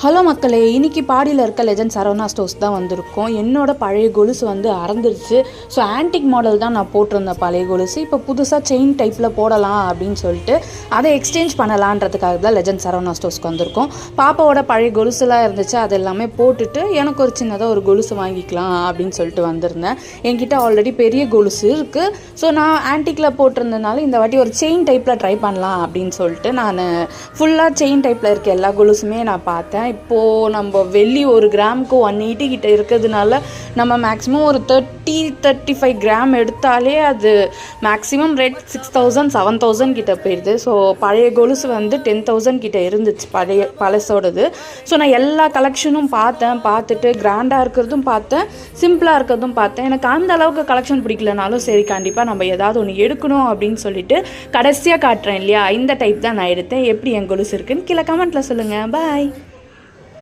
Hello மக்களே, இன்றைக்கி பாடியில் இருக்க லெஜண்ட் சரவணா ஸ்டோர்ஸ் தான் வந்திருக்கோம். என்னோட பழைய கொலுசு வந்து அறந்துருச்சு. ஸோ ஆன்டிக் மாடல் தான் நான் போட்டிருந்தேன் பழைய கொலுசு. இப்போ புதுசாக செயின் டைப்பில் போடலாம் அப்படின்னு சொல்லிட்டு அதை எக்ஸ்சேஞ்ச் பண்ணலான்றதுக்காக தான் லெஜண்ட் சரவணா ஸ்டோர்ஸ்க்கு வந்திருக்கோம். பாப்பாவோட பழைய கொலுசுலாம் இருந்துச்சு, அது எல்லாமே போட்டுட்டு எனக்கு ஒரு சின்னதாக ஒரு கொலுசு வாங்கிக்கலாம் அப்படின்னு சொல்லிட்டு வந்திருந்தேன். என்கிட்ட ஆல்ரெடி பெரிய கொலுசு இருக்குது. ஸோ நான் ஆன்டிக்கில் போட்டிருந்ததுனால இந்த வாட்டி ஒரு செயின் டைப்பில் ட்ரை பண்ணலாம் அப்படின்னு சொல்லிட்டு நான் ஃபுல்லாக செயின் டைப்பில் இருக்க எல்லா கொலுசுமே நான் பார்த்தேன். இப்போது நம்ம வெள்ளி 1 கிராமுக்கு 180 கிட்ட இருக்கிறதுனால நம்ம மேக்ஸிமம் ஒரு 30-35 கிராம் எடுத்தாலே அது மேக்ஸிமம் ரேட் 6,000 7,000 கிட்ட போயிடுது. ஸோ பழைய கொலுசு வந்து 10,000 கிட்ட இருந்துச்சு பழசோடது. ஸோ நான் எல்லா கலெக்ஷனும் பார்த்துட்டு கிராண்டாக இருக்கிறதும் பார்த்தேன், சிம்பிளாக இருக்கிறதும் பார்த்தேன். எனக்கு அந்த அளவுக்கு கலெக்ஷன் பிடிக்கலனாலும் சரி, கண்டிப்பாக நம்ம ஏதாவது ஒன்று எடுக்கணும் அப்படின்னு சொல்லிட்டு கடைசியாக காட்டுறேன் இல்லையா, இந்த டைப் தான் நான் எடுத்தேன். எப்படி என் கொலுசு இருக்குன்னு கீழே கமெண்ட்டில் சொல்லுங்கள். பாய்.